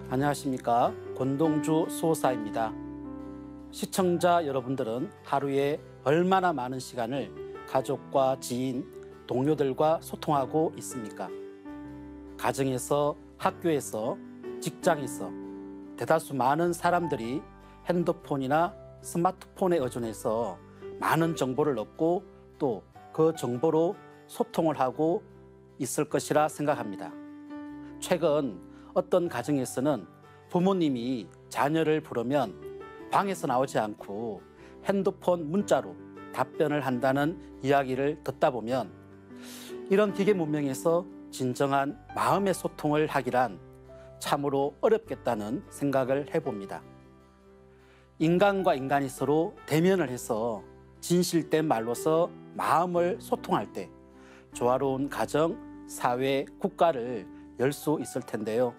안녕하십니까. 권동주 수호사입니다. 시청자 여러분들은 하루에 얼마나 많은 시간을 가족과 지인, 동료들과 소통하고 있습니까? 가정에서, 학교에서, 직장에서 대다수 많은 사람들이 핸드폰이나 스마트폰에 의존해서 많은 정보를 얻고 또 그 정보로 소통을 하고 있을 것이라 생각합니다. 최근 어떤 가정에서는 부모님이 자녀를 부르면 방에서 나오지 않고 핸드폰 문자로 답변을 한다는 이야기를 듣다 보면 이런 기계 문명에서 진정한 마음의 소통을 하기란 참으로 어렵겠다는 생각을 해봅니다. 인간과 인간이 서로 대면을 해서 진실된 말로서 마음을 소통할 때 조화로운 가정, 사회, 국가를 열 수 있을 텐데요.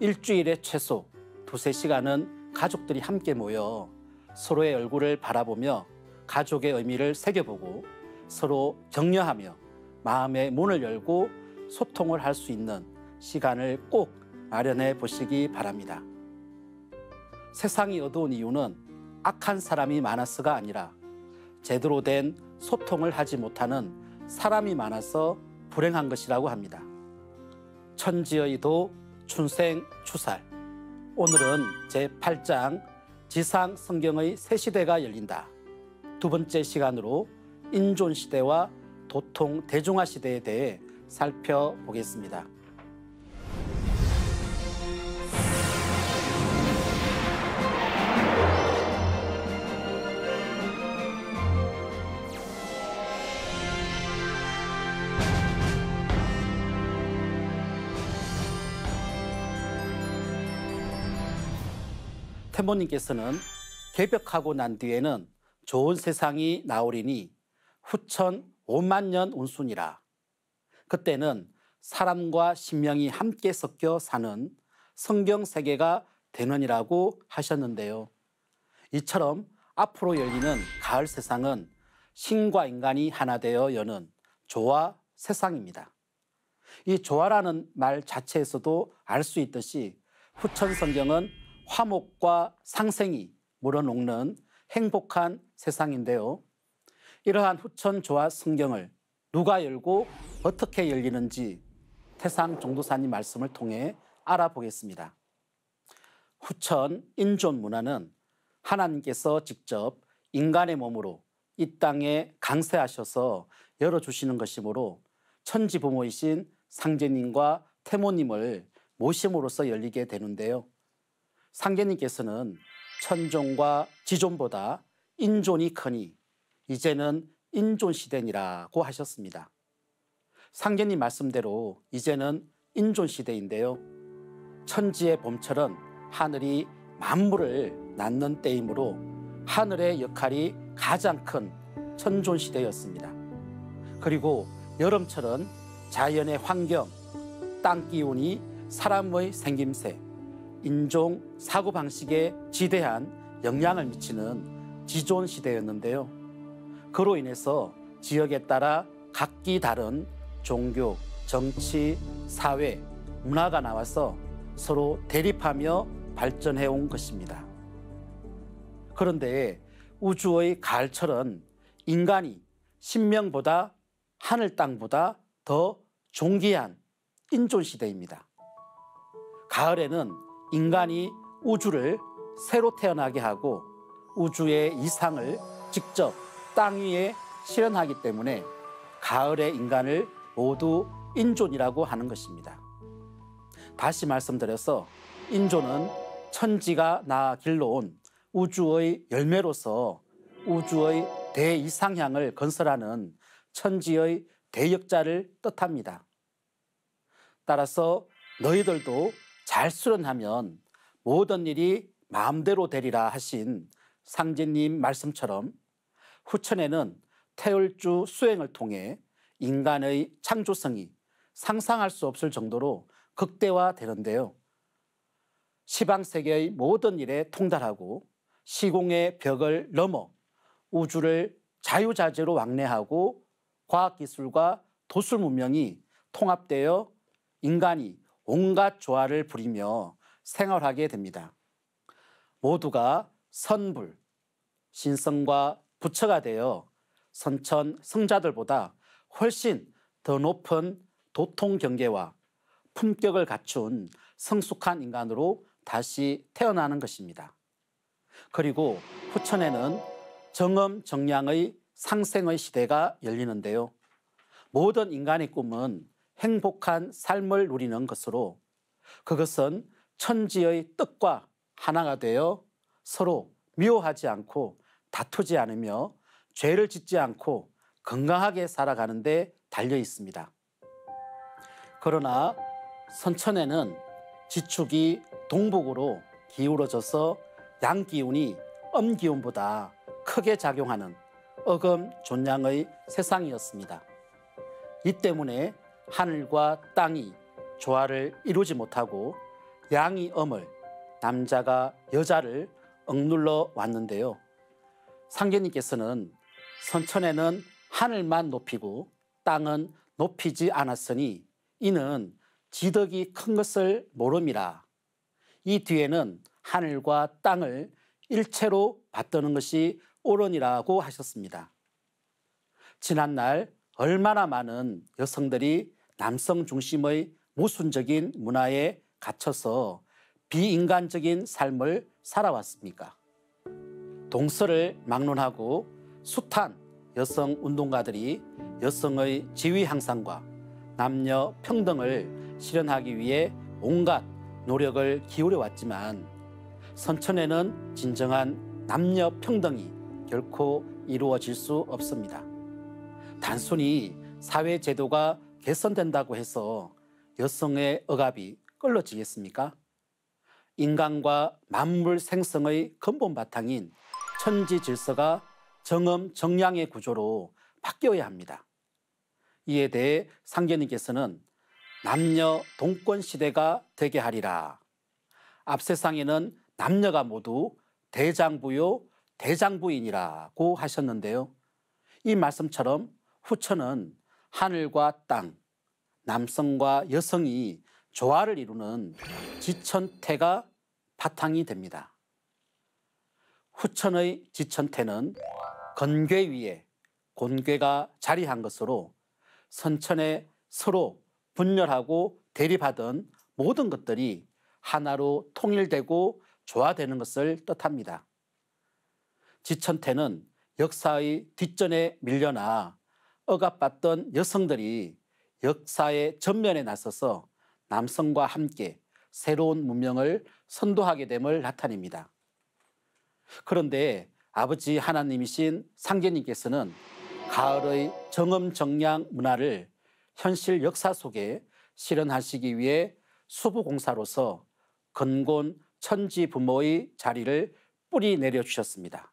일주일에 최소 2~3시간은 가족들이 함께 모여 서로의 얼굴을 바라보며 가족의 의미를 새겨보고 서로 격려하며 마음의 문을 열고 소통을 할 수 있는 시간을 꼭 마련해 보시기 바랍니다. 세상이 어두운 이유는 악한 사람이 많아서가 아니라 제대로 된 소통을 하지 못하는 사람이 많아서 불행한 것이라고 합니다. 천지의 도 춘생추살. 오늘은 제8장 지상 성경의 새 시대가 열린다. 두 번째 시간으로 인존시대와 도통 대중화 시대에 대해 살펴보겠습니다. 태모님께서는 개벽하고 난 뒤에는 좋은 세상이 나오리니 후천 50,000년 운순이라. 그때는 사람과 신명이 함께 섞여 사는 성경 세계가 되느니라고 하셨는데요. 이처럼 앞으로 열리는 가을 세상은 신과 인간이 하나 되어 여는 조화 세상입니다. 이 조화라는 말 자체에서도 알 수 있듯이 후천 성경은 화목과 상생이 물어놓는 행복한 세상인데요. 이러한 후천 조화 성경을 누가 열고 어떻게 열리는지 태상 종도사님 말씀을 통해 알아보겠습니다. 후천 인존 문화는 하나님께서 직접 인간의 몸으로 이 땅에 강세하셔서 열어주시는 것이므로 천지부모이신 상제님과 태모님을 모심으로써 열리게 되는데요. 상제님께서는 천존과 지존보다 인존이 크니 이제는 인존시대니라고 하셨습니다. 상제님 말씀대로 이제는 인존시대인데요. 천지의 봄철은 하늘이 만물을 낳는 때이므로 하늘의 역할이 가장 큰 천존시대였습니다. 그리고 여름철은 자연의 환경, 땅 기운이 사람의 생김새, 인종, 사고방식에 지대한 영향을 미치는 지존시대였는데요. 그로 인해서 지역에 따라 각기 다른 종교, 정치, 사회, 문화가 나와서 서로 대립하며 발전해온 것입니다. 그런데 우주의 가을철은 인간이 신명보다 하늘 땅보다 더 존귀한 인존시대입니다. 가을에는 인간이 우주를 새로 태어나게 하고 우주의 이상을 직접 땅 위에 실현하기 때문에 가을의 인간을 모두 인존이라고 하는 것입니다. 다시 말씀드려서 인조는 천지가 나 길러온 우주의 열매로서 우주의 대이상향을 건설하는 천지의 대역자를 뜻합니다. 따라서 너희들도 잘 수련하면 모든 일이 마음대로 되리라 하신 상제님 말씀처럼 후천에는 태울주 수행을 통해 인간의 창조성이 상상할 수 없을 정도로 극대화되는데요. 시방세계의 모든 일에 통달하고 시공의 벽을 넘어 우주를 자유자재로 왕래하고 과학기술과 도술 문명이 통합되어 인간이 온갖 조화를 부리며 생활하게 됩니다. 모두가 선불, 신성과 부처가 되어 선천 성자들보다 훨씬 더 높은 도통 경계와 품격을 갖춘 성숙한 인간으로 다시 태어나는 것입니다. 그리고 후천에는 정엄정량의 상생의 시대가 열리는데요. 모든 인간의 꿈은 행복한 삶을 누리는 것으로 그것은 천지의 뜻과 하나가 되어 서로 미워하지 않고 다투지 않으며 죄를 짓지 않고 건강하게 살아가는 데 달려 있습니다. 그러나 선천에는 지축이 동북으로 기울어져서 양기운이 음기운보다 크게 작용하는 어금존량의 세상이었습니다. 이 때문에 하늘과 땅이 조화를 이루지 못하고 양이 음을, 남자가 여자를 억눌러 왔는데요. 상제님께서는 선천에는 하늘만 높이고 땅은 높이지 않았으니 이는 지덕이 큰 것을 모름이라. 이 뒤에는 하늘과 땅을 일체로 받드는 것이 옳으니라고 하셨습니다. 지난날 얼마나 많은 여성들이 남성 중심의 모순적인 문화에 갇혀서 비인간적인 삶을 살아왔습니까? 동서를 막론하고 숱한 여성 운동가들이 여성의 지위 향상과 남녀 평등을 실현하기 위해 온갖 노력을 기울여 왔지만 선천에는 진정한 남녀 평등이 결코 이루어질 수 없습니다. 단순히 사회 제도가 개선된다고 해서 여성의 억압이 끌어지겠습니까? 인간과 만물 생성의 근본 바탕인 천지 질서가 정엄정량의 구조로 바뀌어야 합니다. 이에 대해 상제님께서는 남녀 동권 시대가 되게 하리라. 앞세상에는 남녀가 모두 대장부요 대장부인이라고 하셨는데요. 이 말씀처럼 후천은 하늘과 땅, 남성과 여성이 조화를 이루는 지천태가 바탕이 됩니다. 후천의 지천태는 건괴 위에 곤괴가 자리한 것으로 선천에 서로 분열하고 대립하던 모든 것들이 하나로 통일되고 조화되는 것을 뜻합니다. 지천태는 역사의 뒷전에 밀려나 억압받던 여성들이 역사의 전면에 나서서 남성과 함께 새로운 문명을 선도하게 됨을 나타냅니다. 그런데 아버지 하나님이신 상제님께서는 가을의 정엄정량 문화를 현실 역사 속에 실현하시기 위해 수부공사로서 건곤 천지 부모의 자리를 뿌리 내려주셨습니다.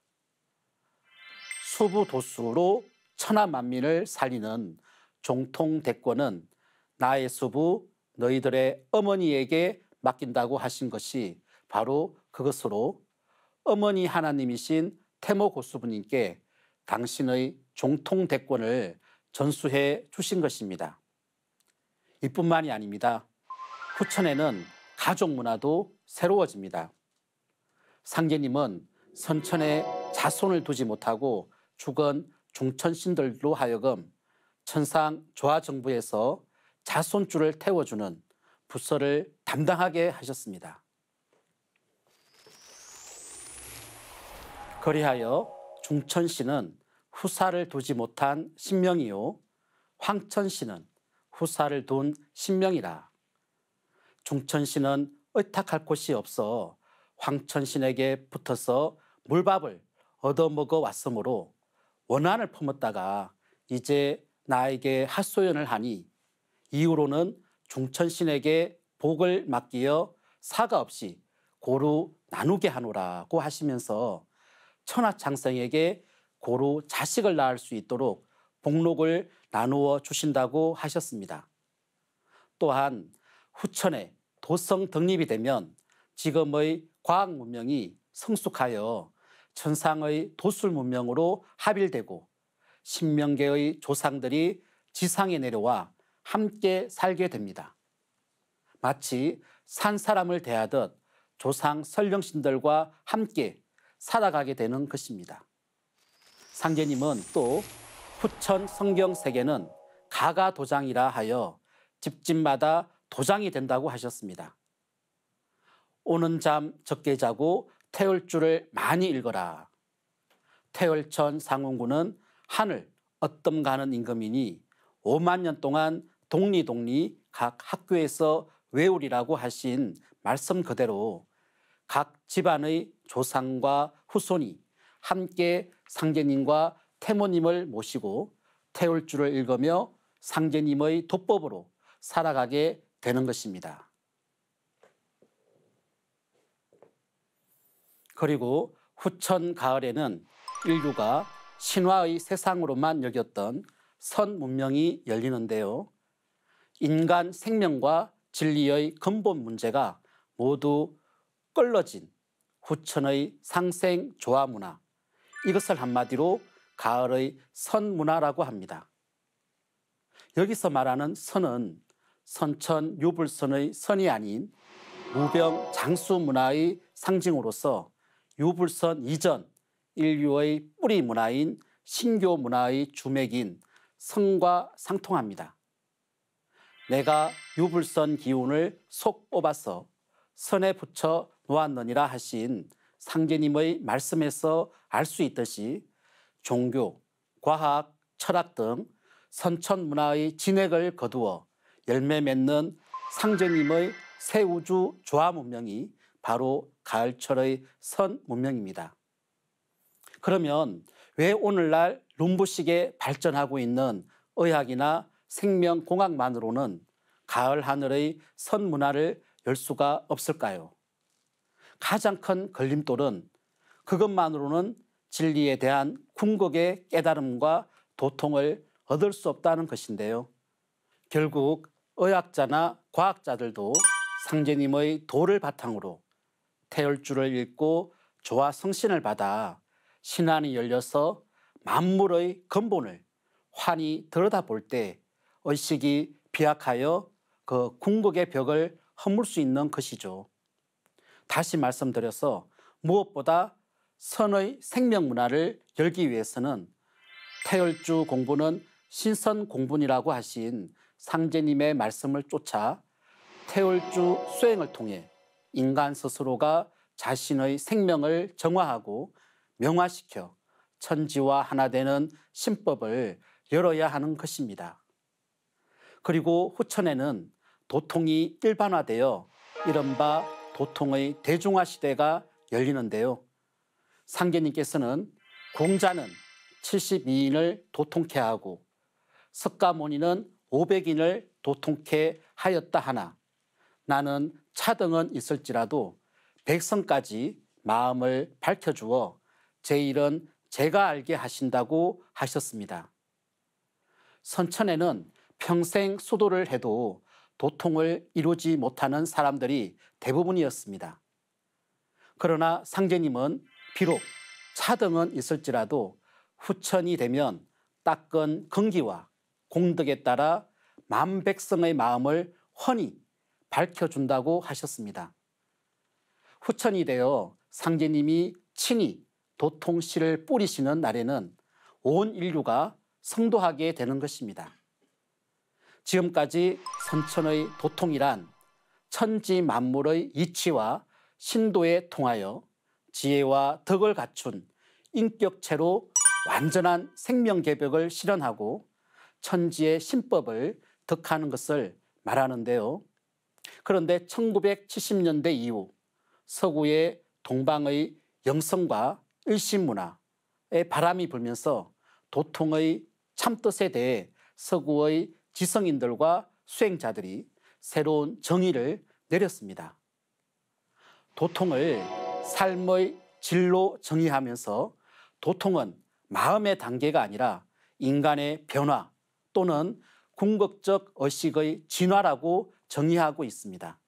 수부도수로 천하만민을 살리는 종통대권은 나의 수부 너희들의 어머니에게 맡긴다고 하신 것이 바로 그것으로 어머니 하나님이신 태모 고수부님께 당신의 종통대권을 전수해 주신 것입니다. 이뿐만이 아닙니다. 후천에는 가족 문화도 새로워집니다. 상제님은 선천에 자손을 두지 못하고 죽은 중천신들로 하여금 천상 조화정부에서 자손줄을 태워주는 부서를 담당하게 하셨습니다. 그리하여 중천신은 후사를 두지 못한 신명이요 황천신은 후사를 둔 신명이라. 중천신은 의탁할 곳이 없어 황천신에게 붙어서 물밥을 얻어먹어 왔으므로 원한을 품었다가 이제 나에게 하소연을 하니 이후로는 중천신에게 복을 맡기어 사가 없이 고루 나누게 하노라고 하시면서 천하창생에게 고루 자식을 낳을 수 있도록 복록을 나누어 주신다고 하셨습니다. 또한 후천에 도성 등립이 되면 지금의 과학 문명이 성숙하여 천상의 도술 문명으로 합일되고 신명계의 조상들이 지상에 내려와 함께 살게 됩니다. 마치 산 사람을 대하듯 조상 선령신들과 함께 살아가게 되는 것입니다. 상제님은 또 후천 성경 세계는 가가도장이라 하여 집집마다 도장이 된다고 하셨습니다. 오는 잠 적게 자고 태울주를 많이 읽어라. 태울천 상운군은 하늘 어떤 가는 임금이니 5만 년 동안 독리독리 각 학교에서 외우리라고 하신 말씀 그대로 각 집안의 조상과 후손이 함께 상제님과 태모님을 모시고 태울주를 읽으며 상제님의 도법으로 살아가게 되는 것입니다. 그리고 후천 가을에는 인류가 신화의 세상으로만 여겼던 선 문명이 열리는데요. 인간 생명과 진리의 근본 문제가 모두 끌러진 후천의 상생 조화 문화, 이것을 한마디로 가을의 선 문화라고 합니다. 여기서 말하는 선은 선천 유불선의 선이 아닌 무병 장수 문화의 상징으로서 유불선 이전 인류의 뿌리 문화인 신교 문화의 주맥인 선과 상통합니다. 내가 유불선 기운을 속 뽑아서 선에 붙여 놓았느니라 하신 상제님의 말씀에서 알 수 있듯이 종교, 과학, 철학 등 선천 문화의 진액을 거두어 열매 맺는 상제님의 새 우주 조화 문명이 바로 가을철의 선 문명입니다. 그러면 왜 오늘날 눈부시게 발전하고 있는 의학이나 생명공학만으로는 가을 하늘의 선 문화를 열 수가 없을까요? 가장 큰 걸림돌은 그것만으로는 진리에 대한 궁극의 깨달음과 도통을 얻을 수 없다는 것인데요. 결국 의학자나 과학자들도 상제님의 도를 바탕으로 태울주를 읽고 조화성신을 받아 신안이 열려서 만물의 근본을 환히 들여다볼 때 의식이 비약하여 그 궁극의 벽을 허물 수 있는 것이죠. 다시 말씀드려서 무엇보다 선의 생명 문화를 열기 위해서는 태울주 공부는 신선 공분이라고 하신 상제님의 말씀을 쫓아 태울주 수행을 통해 인간 스스로가 자신의 생명을 정화하고 명화시켜 천지와 하나 되는 신법을 열어야 하는 것입니다. 그리고 후천에는 도통이 일반화되어 이른바 도통의 대중화 시대가 열리는데요. 상제님께서는 공자는 72인을 도통케 하고 석가모니는 500인을 도통케 하였다 하나 나는 차등은 있을지라도 백성까지 마음을 밝혀주어 제 일은 제가 알게 하신다고 하셨습니다. 선천에는 평생 수도를 해도 도통을 이루지 못하는 사람들이 대부분이었습니다. 그러나 상제님은 비록 차등은 있을지라도 후천이 되면 닦은 근기와 공덕에 따라 만백성의 마음을 훤히 밝혀준다고 하셨습니다. 후천이 되어 상제님이 친히 도통씨를 뿌리시는 날에는 온 인류가 성도하게 되는 것입니다. 지금까지 선천의 도통이란 천지 만물의 이치와 신도에 통하여 지혜와 덕을 갖춘 인격체로 완전한 생명개벽을 실현하고 천지의 신법을 덕하는 것을 말하는데요. 그런데 1970년대 이후 서구의 동방의 영성과 일신문화의 바람이 불면서 도통의 참뜻에 대해 서구의 지성인들과 수행자들이 새로운 정의를 내렸습니다. 도통을 삶의 질로 정의하면서 도통은 마음의 단계가 아니라 인간의 변화 또는 궁극적 의식의 진화라고 정의하고 있습니다.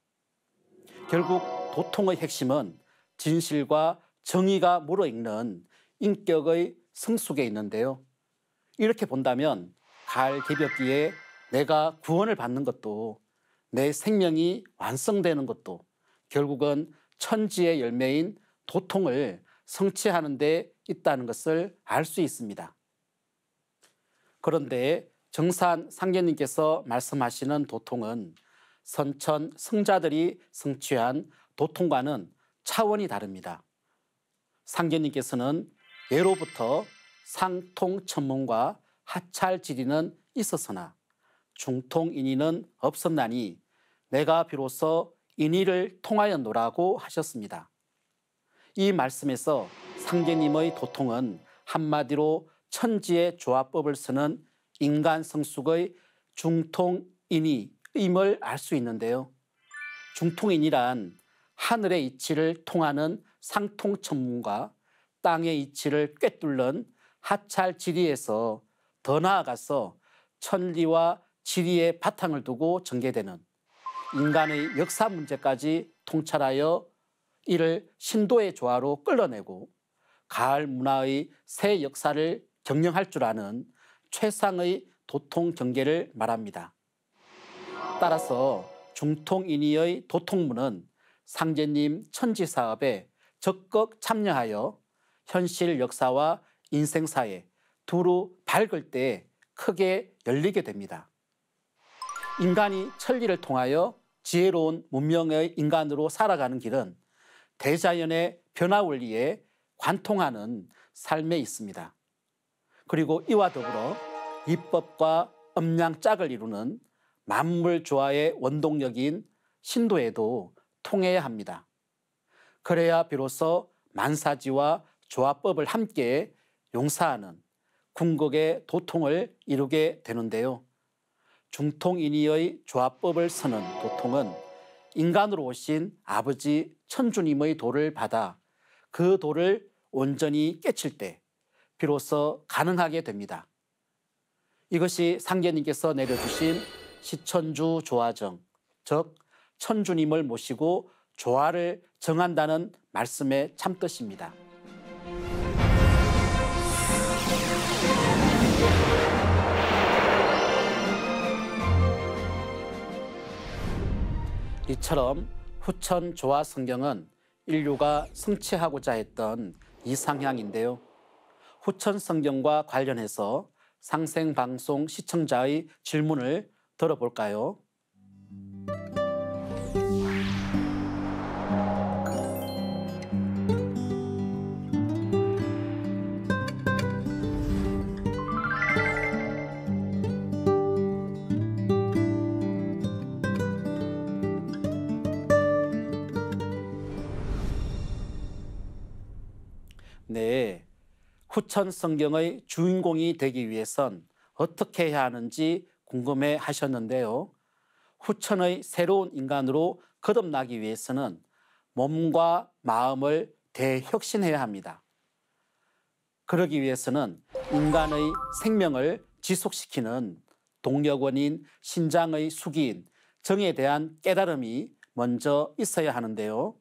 결국 도통의 핵심은 진실과 정의가 물어있는 인격의 성숙에 있는데요. 이렇게 본다면 가을 개벽기에 내가 구원을 받는 것도 내 생명이 완성되는 것도 결국은 천지의 열매인 도통을 성취하는 데 있다는 것을 알 수 있습니다. 그런데 정산 상계님께서 말씀하시는 도통은 선천 성자들이 성취한 도통과는 차원이 다릅니다. 상계님께서는 예로부터 상통천문과 하찰지리는 있었으나 중통인의는 없었나니 내가 비로소 인의를 통하였노라고 하셨습니다. 이 말씀에서 상계님의 도통은 한마디로 천지의 조화법을 쓰는 인간 성숙의 중통인의임을 알 수 있는데요. 중통인이란 하늘의 이치를 통하는 상통천문과 땅의 이치를 꿰뚫는 하찰지리에서 더 나아가서 천리와 지리의 바탕을 두고 전개되는 인간의 역사 문제까지 통찰하여 이를 신도의 조화로 끌어내고 가을 문화의 새 역사를 경영할 줄 아는 최상의 도통 경계를 말합니다. 따라서 중통인의의 도통문은 상제님 천지사업에 적극 참여하여 현실 역사와 인생사에 두루 밝을 때 크게 열리게 됩니다. 인간이 천리를 통하여 지혜로운 문명의 인간으로 살아가는 길은 대자연의 변화 원리에 관통하는 삶에 있습니다. 그리고 이와 더불어 이법과 음양짝을 이루는 만물 조화의 원동력인 신도에도 통해야 합니다. 그래야 비로소 만사지와 조화법을 함께 용사하는 궁극의 도통을 이루게 되는데요. 중통인의의 조화법을 서는 도통은 인간으로 오신 아버지 천주님의 도를 받아 그 도를 온전히 깨칠 때 비로소 가능하게 됩니다. 이것이 상계님께서 내려주신 시천주 조화정, 즉 천주님을 모시고 조화를 정한다는 말씀의 참뜻입니다. 이처럼 후천 조화 성경은 인류가 성취하고자 했던 이상향인데요. 후천 성경과 관련해서 상생방송 시청자의 질문을 들어볼까요? 네, 후천 성경의 주인공이 되기 위해선 어떻게 해야 하는지 궁금해 하셨는데요. 후천의 새로운 인간으로 거듭나기 위해서는 몸과 마음을 대혁신해야 합니다. 그러기 위해서는 인간의 생명을 지속시키는 동력원인 신장의 수기인 정에 대한 깨달음이 먼저 있어야 하는데요.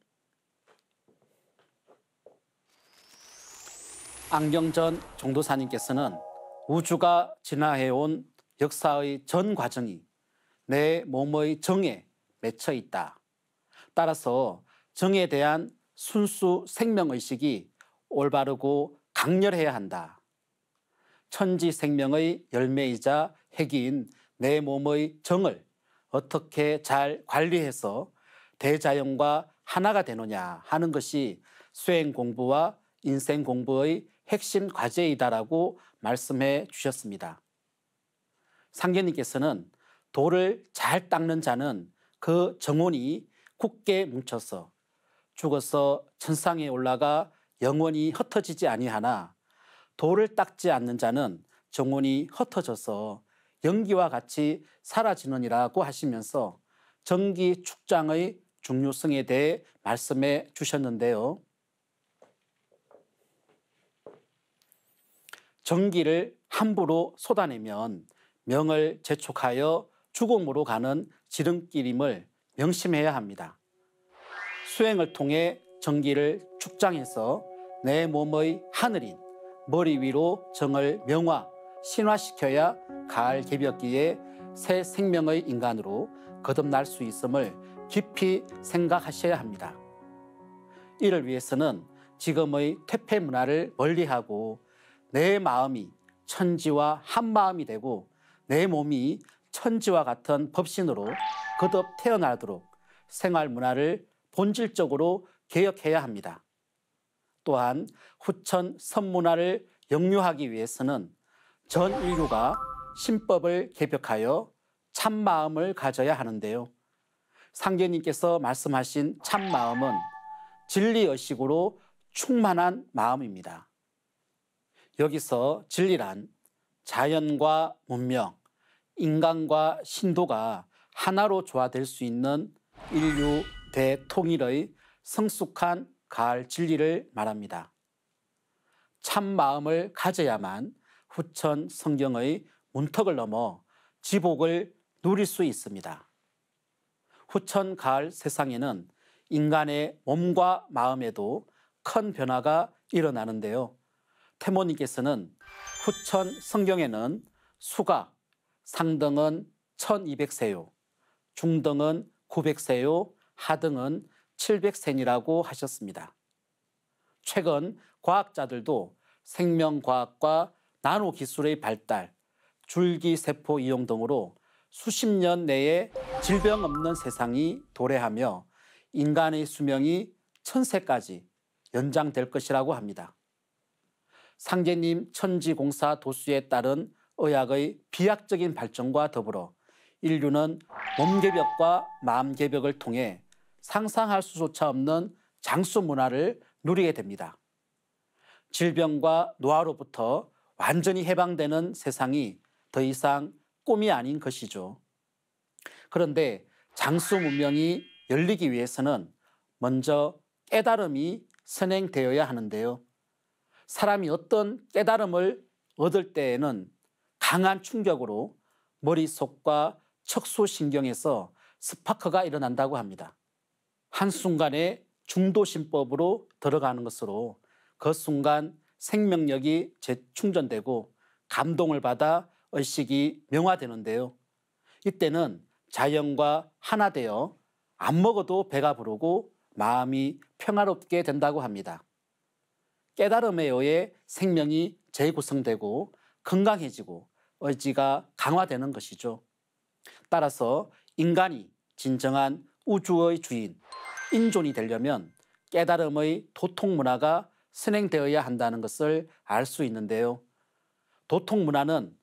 안경전 종도사님께서는 우주가 진화해온 역사의 전 과정이 내 몸의 정에 맺혀 있다. 따라서 정에 대한 순수 생명의식이 올바르고 강렬해야 한다. 천지 생명의 열매이자 핵인 내 몸의 정을 어떻게 잘 관리해서 대자연과 하나가 되느냐 하는 것이 수행 공부와 인생 공부의 핵심 과제이다라고 말씀해 주셨습니다. 상계님께서는 돌을 잘 닦는 자는 그 정혼이 굳게 뭉쳐서 죽어서 천상에 올라가 영원히 흩어지지 아니하나 돌을 닦지 않는 자는 정혼이 흩어져서 연기와 같이 사라지느니라고 하시면서 정기 축장의 중요성에 대해 말씀해 주셨는데요. 정기를 함부로 쏟아내면 명을 재촉하여 죽음으로 가는 지름길임을 명심해야 합니다. 수행을 통해 정기를 축장해서 내 몸의 하늘인 머리 위로 정을 명화, 신화시켜야 가을 개벽기에 새 생명의 인간으로 거듭날 수 있음을 깊이 생각하셔야 합니다. 이를 위해서는 지금의 퇴폐 문화를 멀리하고 내 마음이 천지와 한마음이 되고 내 몸이 천지와 같은 법신으로 거듭 태어나도록 생활 문화를 본질적으로 개혁해야 합니다. 또한 후천 선문화를 영유하기 위해서는 전 인류가 신법을 개벽하여 참마음을 가져야 하는데요. 상제님께서 말씀하신 참마음은 진리의식으로 충만한 마음입니다. 여기서 진리란 자연과 문명, 인간과 신도가 하나로 조화될 수 있는 인류 대통일의 성숙한 가을 진리를 말합니다. 참마음을 가져야만 후천 성경의 문턱을 넘어 지복을 누릴 수 있습니다. 후천 가을 세상에는 인간의 몸과 마음에도 큰 변화가 일어나는데요. 태모님께서는 후천 성경에는 수각, 상등은 1200세요, 중등은 900세요, 하등은 700세니라고 하셨습니다. 최근 과학자들도 생명과학과 나노기술의 발달, 줄기세포 이용 등으로 수십 년 내에 질병 없는 세상이 도래하며 인간의 수명이 1000세까지 연장될 것이라고 합니다. 상제님 천지공사 도수에 따른 의학의 비약적인 발전과 더불어 인류는 몸개벽과 마음개벽을 통해 상상할 수조차 없는 장수 문화를 누리게 됩니다. 질병과 노화로부터 완전히 해방되는 세상이 더 이상 꿈이 아닌 것이죠. 그런데 장수 문명이 열리기 위해서는 먼저 깨달음이 선행되어야 하는데요. 사람이 어떤 깨달음을 얻을 때에는 강한 충격으로 머릿속과 척수신경에서 스파크가 일어난다고 합니다. 한순간에 중도신법으로 들어가는 것으로 그 순간 생명력이 재충전되고 감동을 받아 의식이 명화되는데요. 이때는 자연과 하나 되어 안 먹어도 배가 부르고 마음이 평화롭게 된다고 합니다. 깨달음에 의해 생명이 재구성되고 건강해지고 의지가 강화되는 것이죠. 따라서 인간이 진정한 우주의 주인, 인존이 되려면 깨달음의 도통 문화가 선행되어야 한다는 것을 알 수 있는데요. 도통 문화는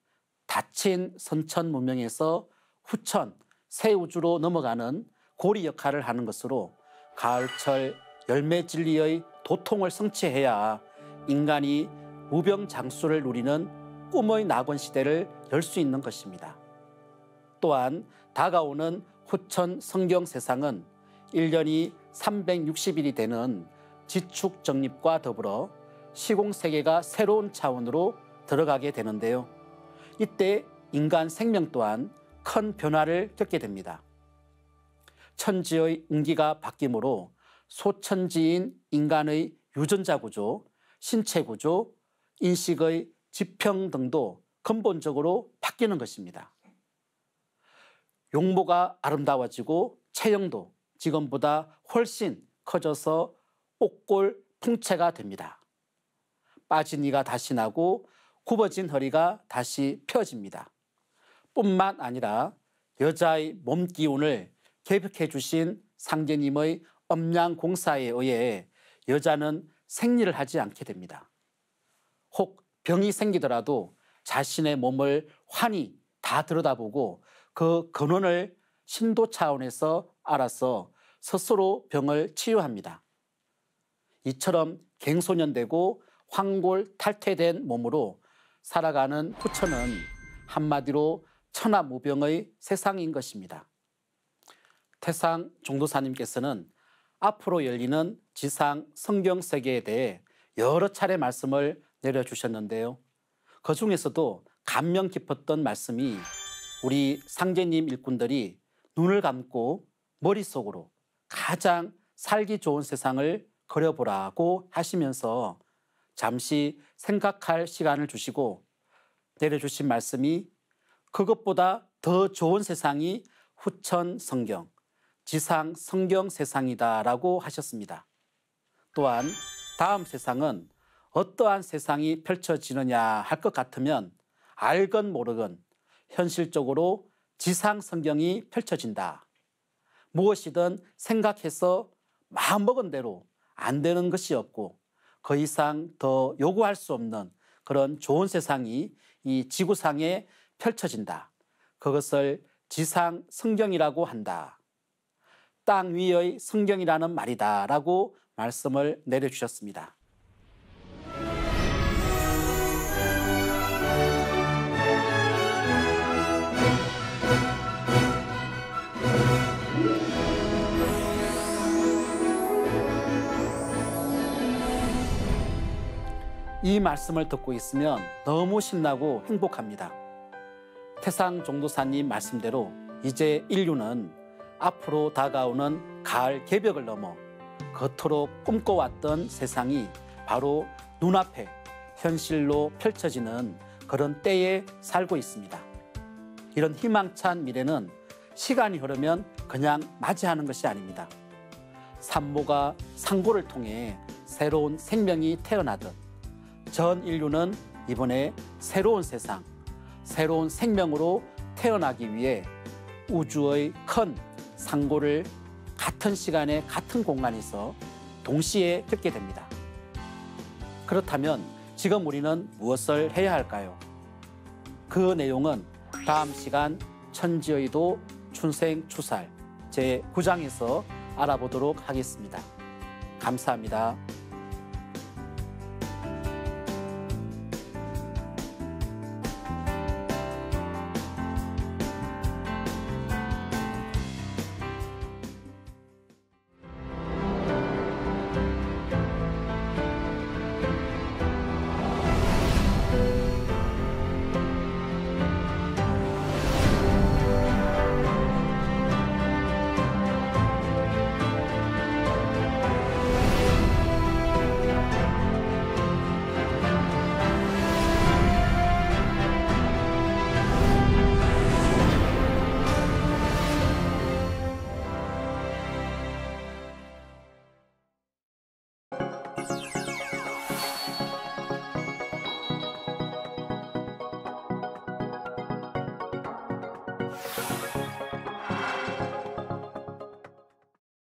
닫힌 선천 문명에서 후천, 새 우주로 넘어가는 고리 역할을 하는 것으로 가을철 열매 진리의 도통을 성취해야 인간이 무병장수를 누리는 꿈의 낙원 시대를 열 수 있는 것입니다. 또한 다가오는 후천 성경 세상은 1년이 360일이 되는 지축 정립과 더불어 시공세계가 새로운 차원으로 들어가게 되는데요. 이때 인간 생명 또한 큰 변화를 겪게 됩니다. 천지의 운기가 바뀌므로 소천지인 인간의 유전자 구조, 신체 구조, 인식의 지평 등도 근본적으로 바뀌는 것입니다. 용모가 아름다워지고 체형도 지금보다 훨씬 커져서 옥골 풍채가 됩니다. 빠진 이가 다시 나고 굽어진 허리가 다시 펴집니다. 뿐만 아니라 여자의 몸 기운을 개벽해 주신 상제님의 엄양공사에 의해 여자는 생리를 하지 않게 됩니다. 혹 병이 생기더라도 자신의 몸을 환히 다 들여다보고 그 근원을 신도 차원에서 알아서 스스로 병을 치유합니다. 이처럼 갱소년되고 황골탈퇴된 몸으로 살아가는 후천은 한마디로 천하무병의 세상인 것입니다. 태상 종도사님께서는 앞으로 열리는 지상 성경 세계에 대해 여러 차례 말씀을 내려주셨는데요. 그 중에서도 감명 깊었던 말씀이 우리 상제님 일꾼들이 눈을 감고 머릿속으로 가장 살기 좋은 세상을 그려보라고 하시면서 잠시 생각할 시간을 주시고 내려주신 말씀이 그것보다 더 좋은 세상이 후천 성경, 지상 성경 세상이다라고 하셨습니다. 또한 다음 세상은 어떠한 세상이 펼쳐지느냐 할 것 같으면 알건 모르건 현실적으로 지상 성경이 펼쳐진다. 무엇이든 생각해서 마음먹은 대로 안 되는 것이 없고 그 이상 더 요구할 수 없는 그런 좋은 세상이 이 지구상에 펼쳐진다. 그것을 지상 성경이라고 한다. 땅 위의 성경이라는 말이다 라고 말씀을 내려주셨습니다. 이 말씀을 듣고 있으면 너무 신나고 행복합니다. 태상 종도사님 말씀대로 이제 인류는 앞으로 다가오는 가을 개벽을 넘어 그토록 꿈꿔왔던 세상이 바로 눈앞에 현실로 펼쳐지는 그런 때에 살고 있습니다. 이런 희망찬 미래는 시간이 흐르면 그냥 맞이하는 것이 아닙니다. 산모가 상고를 통해 새로운 생명이 태어나듯 전 인류는 이번에 새로운 세상, 새로운 생명으로 태어나기 위해 우주의 큰 상고를 같은 시간에 같은 공간에서 동시에 겪게 됩니다. 그렇다면 지금 우리는 무엇을 해야 할까요? 그 내용은 다음 시간 천지의도 춘생추살 제9장에서 알아보도록 하겠습니다. 감사합니다.